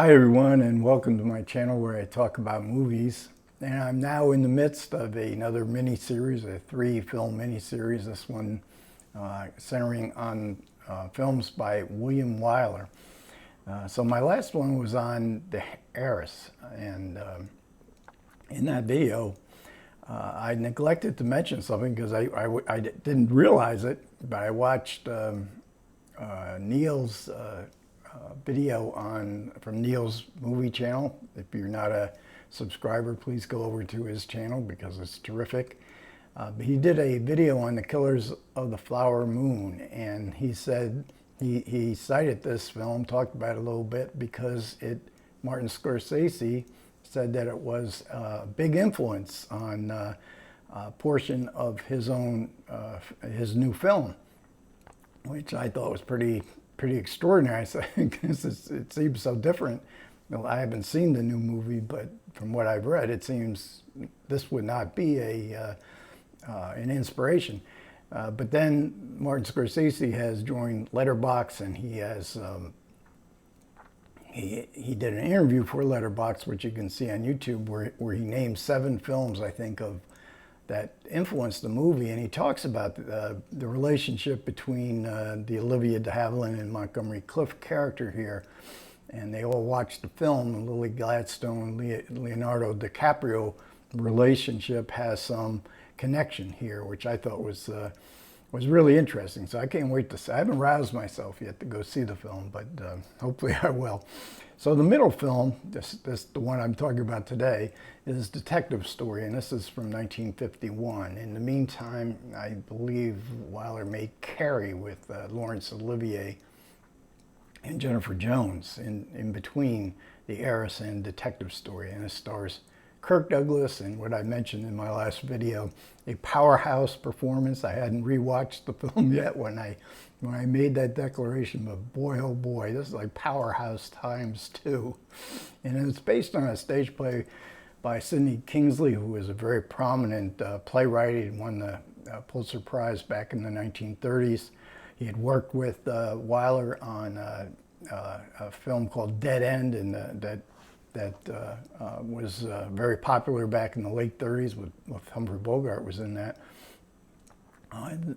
Hi everyone, and welcome to my channel where I talk about movies. And I'm now in the midst of another mini-series, a 3-film mini-series, this one centering on films by William Wyler. So my last one was on the Heiress, and in that video I neglected to mention something because I didn't realize it, but I watched Neil's video from Neil's movie channel. If you're not a subscriber, please go over to his channel because it's terrific. But he did a video on the Killers of the Flower Moon, and he said he cited this film, talked about it a little bit because Martin Scorsese said that it was a big influence on a portion of his new film, which I thought was pretty extraordinary, because it seems so different. Well, I haven't seen the new movie, but from what I've read, it seems this would not be an inspiration. But then Martin Scorsese has joined Letterboxd, and he has he did an interview for Letterboxd, which you can see on YouTube, where he named 7 films, I think, that influenced the movie, and he talks about the relationship between the Olivia de Havilland and Montgomery Clift character here, and they all watched the film. And Lily Gladstone, Leonardo DiCaprio relationship has some connection here, which I thought was really interesting. So I can't wait to see. I haven't roused myself yet to go see the film, but hopefully I will. So the middle film, the one I'm talking about today, is Detective Story, and this is from 1951. In the meantime, I believe Wyler made Carrie with Laurence Olivier and Jennifer Jones in between The Heiress and Detective Story, and it stars Kirk Douglas, and what I mentioned in my last video, a powerhouse performance. I hadn't rewatched the film yet when I made that declaration, but boy, oh boy, this is like Powerhouse times 2. And it's based on a stage play by Sidney Kingsley, who was a very prominent playwright. He won the Pulitzer Prize back in the 1930s. He had worked with Wyler on a film called Dead End, and that was very popular back in the late 30s with Humphrey Bogart was in that.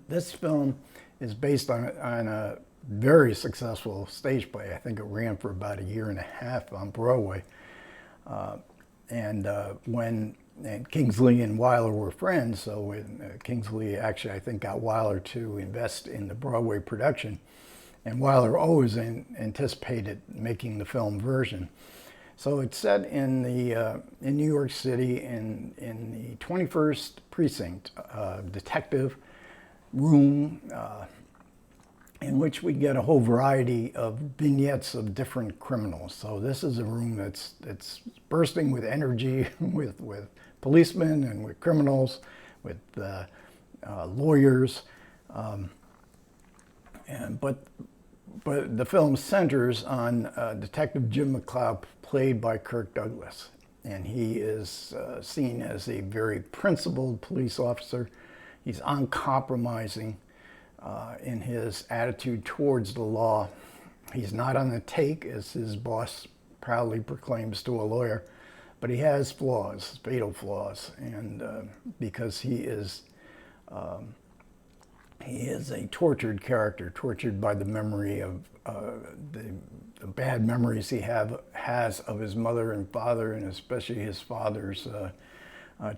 This film is based on a very successful stage play. I think it ran for about 1.5 years on Broadway. When Kingsley and Wyler were friends, so Kingsley actually, I think, got Wyler to invest in the Broadway production, and Wyler always anticipated making the film version. So it's set in New York City in the 21st Precinct, detective room, in which we get a whole variety of vignettes of different criminals. So this is a room that's bursting with energy, with policemen and with criminals, with lawyers, but the film centers on Detective Jim McLoud, played by Kirk Douglas, and he is seen as a very principled police officer. He's uncompromising in his attitude towards the law. He's not on the take, as his boss proudly proclaims to a lawyer, but he has flaws, fatal flaws, and because he is a tortured character, tortured by the memory of the bad memories he has of his mother and father, and especially his father's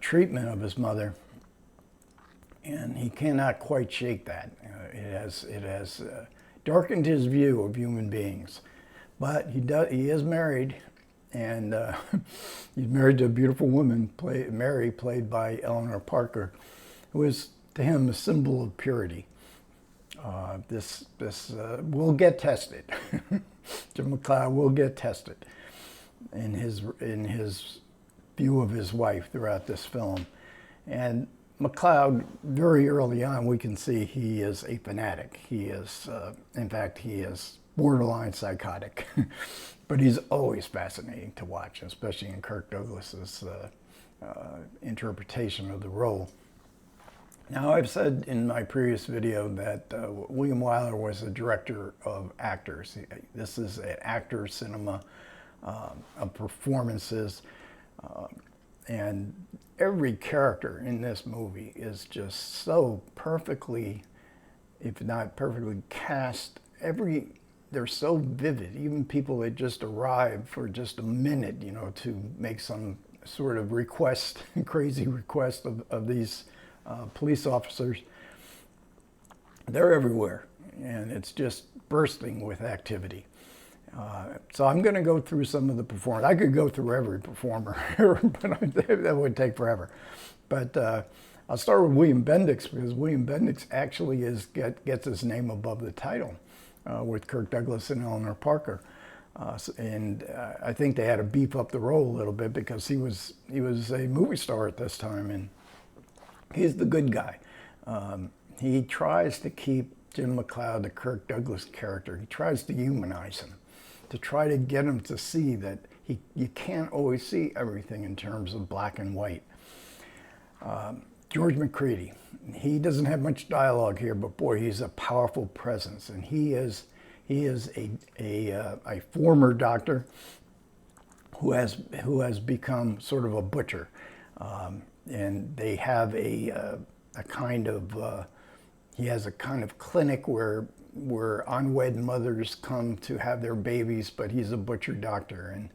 treatment of his mother. And he cannot quite shake that. It has darkened his view of human beings. But he is married, and he's married to a beautiful woman, Mary, played by Eleanor Parker, who is to him a symbol of purity. This will get tested. Jim McLoud will get tested in his view of his wife throughout this film. And McLoud, very early on, we can see he is a fanatic. He is, in fact, he is borderline psychotic. But he's always fascinating to watch, especially in Kirk Douglas's interpretation of the role. Now, I've said in my previous video that William Wyler was a director of actors. This is an actor cinema. of performances. And every character in this movie is just so perfectly, if not perfectly cast. They're so vivid. Even people that just arrive for just a minute, you know, to make some sort of request, crazy request of these police officers. They're everywhere, and it's just bursting with activity. So I'm going to go through some of the performers. I could go through every performer here, but that would take forever. But I'll start with William Bendix, because William Bendix actually gets his name above the title with Kirk Douglas and Eleanor Parker. I think they had to beef up the role a little bit because he was a movie star at this time, and he's the good guy. He tries to keep Jim McLoud, the Kirk Douglas character, he tries to humanize him, to try to get him to see that you can't always see everything in terms of black and white. George McCready, he doesn't have much dialogue here, but boy, he's a powerful presence, and he is a former doctor who has become sort of a butcher, and they have a kind of he has a kind of clinic where unwed mothers come to have their babies, but he's a butcher doctor,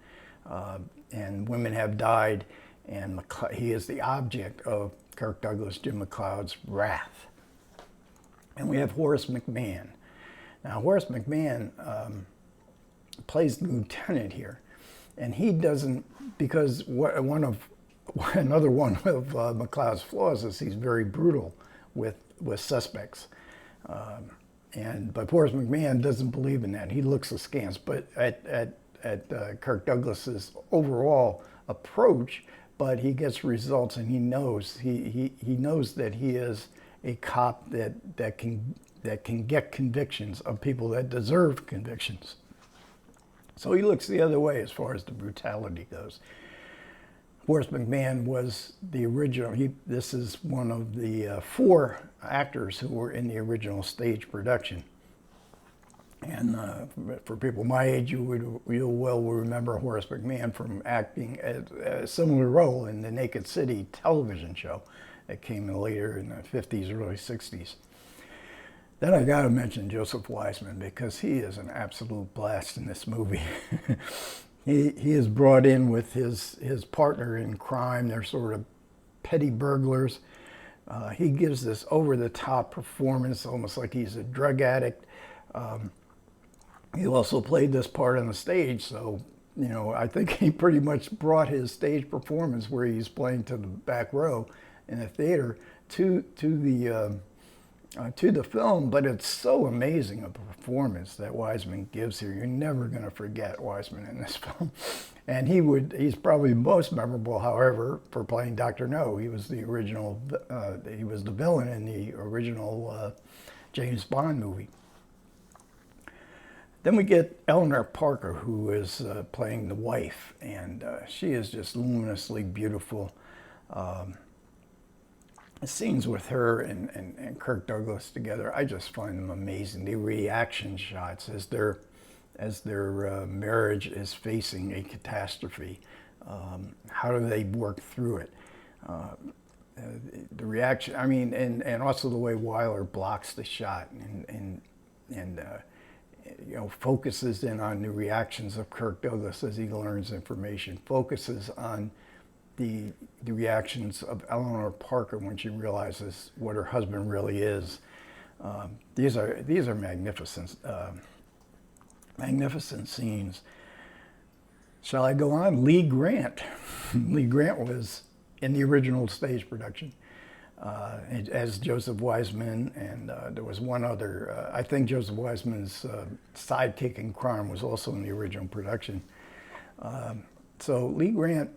and women have died, and he is the object of Kirk Douglas, Jim McLoud's wrath. And we have Horus McMahon. Now, Horus McMahon plays the lieutenant here, and he doesn't, because another one of McLoud's flaws is he's very brutal with suspects. But Horus McMahon doesn't believe in that. He looks askance. But at Kirk Douglas's overall approach, but he gets results, and he knows that he is a cop that can get convictions of people that deserve convictions. So he looks the other way as far as the brutality goes. Horus McMahon was the original. This is one of the 4 actors who were in the original stage production. And for people my age, you will remember Horus McMahon from acting a similar role in the Naked City television show that came in later in the 50s, early 60s. Then I got to mention Joseph Wiseman, because he is an absolute blast in this movie. He is brought in with his partner in crime. They're sort of petty burglars. He gives this over-the-top performance, almost like he's a drug addict. He also played this part on the stage, so you know, I think he pretty much brought his stage performance, where he's playing to the back row in the theater, to the film. But it's so amazing a performance that Wiseman gives here. You're never going to forget Wiseman in this film. And he's probably most memorable, however, for playing Dr. No. He was the original, he was the villain in the original James Bond movie. Then we get Eleanor Parker, who is playing the wife, and she is just luminously beautiful. The scenes with her and Kirk Douglas together, I just find them amazing. The reaction shots as their marriage is facing a catastrophe. How do they work through it? The reaction, I mean, and also the way Wyler blocks the shot and you know, focuses in on the reactions of Kirk Douglas as he learns information, focuses on the reactions of Eleanor Parker when she realizes what her husband really is. These are magnificent, magnificent scenes. Shall I go on? Lee Grant. Lee Grant was in the original stage production as Joseph Wiseman, and there was one other. I think Joseph Wiseman's sidekick in crime was also in the original production. So Lee Grant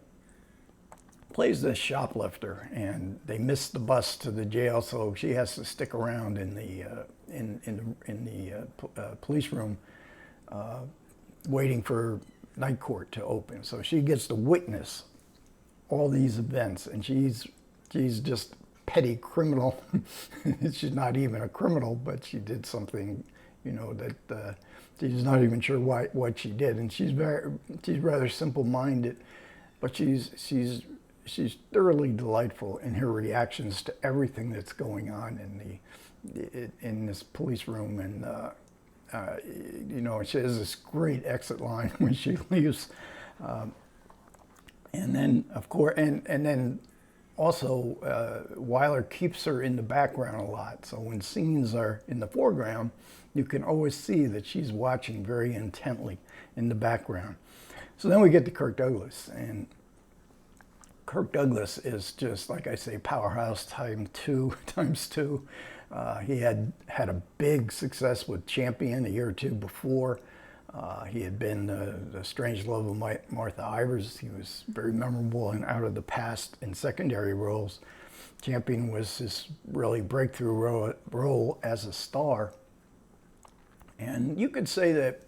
plays this shoplifter, and they miss the bus to the jail, so she has to stick around in the police room, waiting for night court to open. So she gets to witness all these events, and she's just petty criminal. She's not even a criminal, but she did something, you know, she's not even sure what she did, and she's rather simple-minded, but she's thoroughly delightful in her reactions to everything that's going on in this police room, and you know, she has this great exit line when she leaves, and then of course, and then also Wyler keeps her in the background a lot. So when scenes are in the foreground, you can always see that she's watching very intently in the background. So then we get to Kirk Douglas, and Kirk Douglas is just, like I say, powerhouse times two. He had a big success with Champion a year or two before. He had been the Strange Love of Martha Ivers. He was very memorable and out of the past in secondary roles. Champion was his really breakthrough role as a star. And you could say that,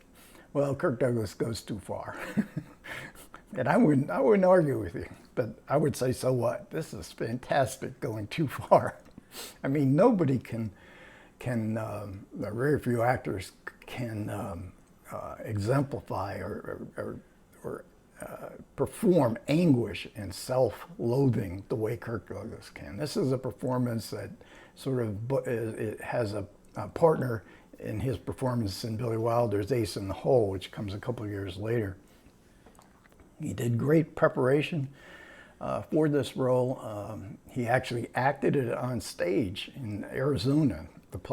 well, Kirk Douglas goes too far. And I wouldn't argue with you, but I would say, so what? This is fantastic going too far. I mean, nobody can very few actors can exemplify or perform anguish and self-loathing the way Kirk Douglas can. This is a performance that sort of it has a partner in his performance in Billy Wilder's Ace in the Hole, which comes a couple of years later. He did great preparation for this role. He actually acted it on stage in Arizona.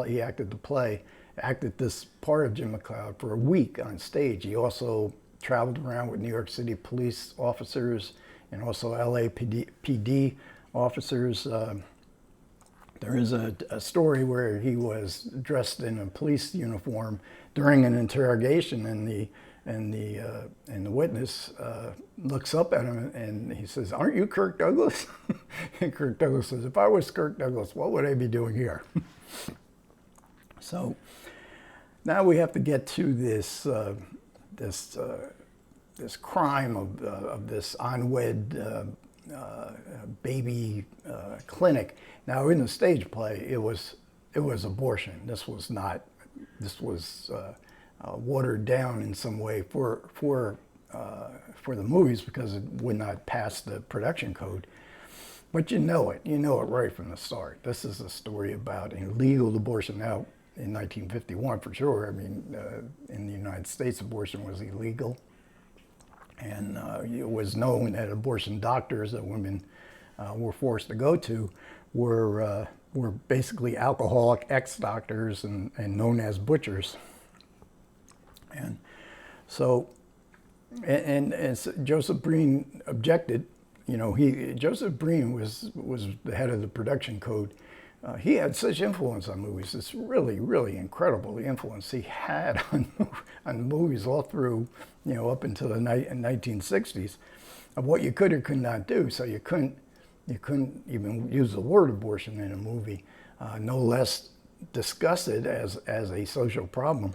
He acted the play, acted this part of Jim McLoud for a week on stage. He also traveled around with New York City police officers and also LAPD officers. There is a story where he was dressed in a police uniform during an interrogation, and the witness looks up at him and he says, "Aren't you Kirk Douglas?" And Kirk Douglas says, "If I was Kirk Douglas, what would I be doing here?" So now we have to get to this this crime of this unwed baby clinic. Now in the stage play, it was abortion. This was not. This was watered down in some way for the movies because it would not pass the production code. But you know it right from the start. This is a story about illegal abortion. Now, in 1951, for sure. I mean, in the United States, abortion was illegal, and it was known that abortion doctors that women were forced to go to were basically alcoholic ex-doctors and known as butchers. And so, and Joseph Breen objected. You know, Joseph Breen was the head of the production code. He had such influence on movies. It's really, really incredible, the influence he had on movies all through, you know, up until the 1960s, of what you could or could not do. So you couldn't even use the word abortion in a movie, no less discuss it as a social problem.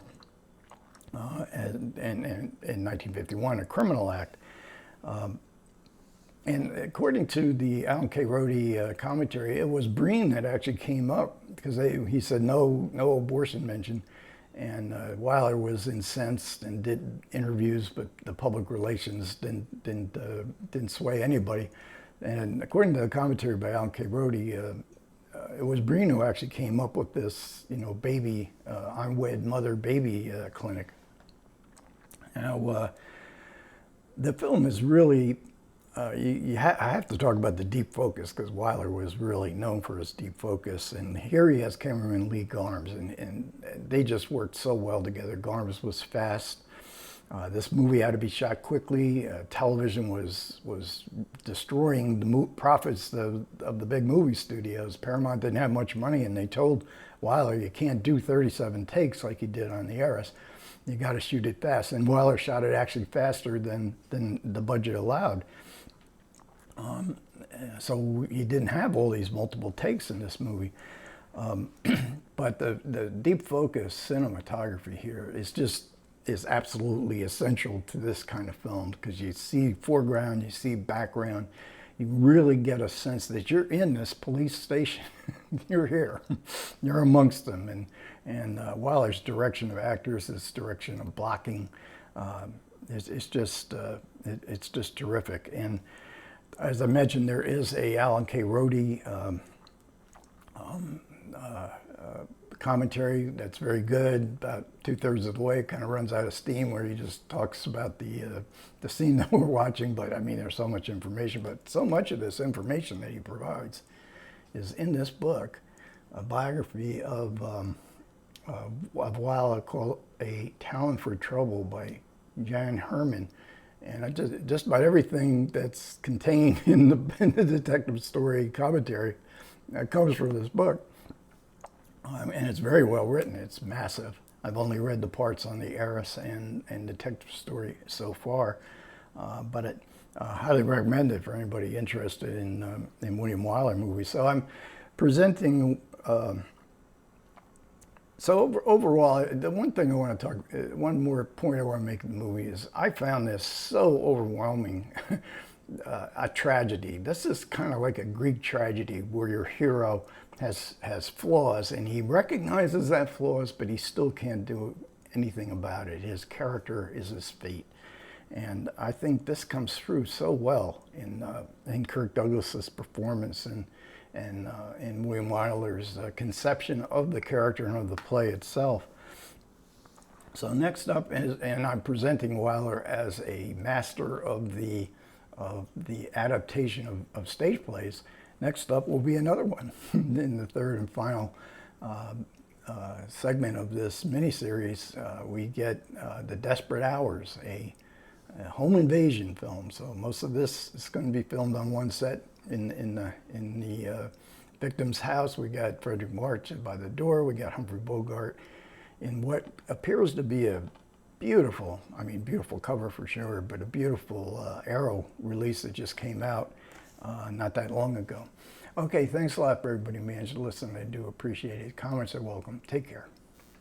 And in 1951, a criminal act. And according to the Alan K. Rode commentary, it was Breen that actually came up because he said no abortion mention, and Wyler was incensed and did interviews, but the public relations didn't sway anybody. And according to the commentary by Alan K. Rode, it was Breen who actually came up with this, you know, baby unwed mother baby clinic. Now, the film is really. I have to talk about the deep focus because Wyler was really known for his deep focus, and here he has cameraman Lee Garms, and they just worked so well together. Garms was fast. This movie had to be shot quickly. Television was destroying the profits of the big movie studios. Paramount didn't have much money, and they told Wyler, you can't do 37 takes like he did on The Heiress. You got to shoot it fast, and Wyler shot it actually faster than the budget allowed. So he didn't have all these multiple takes in this movie. But the deep focus cinematography here is absolutely essential to this kind of film because you see foreground, you see background, you really get a sense that you're in this police station. You're here, you're amongst them, And Wyler's direction of actors, his direction of blocking, it's just terrific. And as I mentioned, there is a Alan K. Rhodey commentary that's very good. About 2/3 of the way, it kind of runs out of steam, where he just talks about the scene that we're watching. But I mean, there's so much information, but so much of this information that he provides is in this book, a biography of Wyler called A Talent for Trouble by Jan Herman. And I just about everything that's contained in the detective story commentary comes from this book. And it's very well written. It's massive. I've only read the parts on the heiress and detective story so far, but it highly recommend it for anybody interested in William Wyler movies. So I'm presenting. So overall, the one thing I want to talk, one more point I want to make in the movie is I found this so overwhelming, a tragedy. This is kind of like a Greek tragedy where your hero has flaws, and he recognizes that flaws, but he still can't do anything about it. His character is his fate. And I think this comes through so well in Kirk Douglas's performance and William Wyler's conception of the character and of the play itself. So next up is, and I'm presenting Wyler as a master of the adaptation of stage plays. Next up will be another one in the third and final segment of this miniseries. We get The Desperate Hours, a home invasion film. So most of this is going to be filmed on one set in the victim's house. We got Frederick March by the door. We got Humphrey Bogart in what appears to be a beautiful, I mean beautiful cover for sure, but a beautiful Arrow release that just came out not that long ago. Okay, thanks a lot for everybody who managed to listen. I do appreciate it. Comments are welcome. Take care.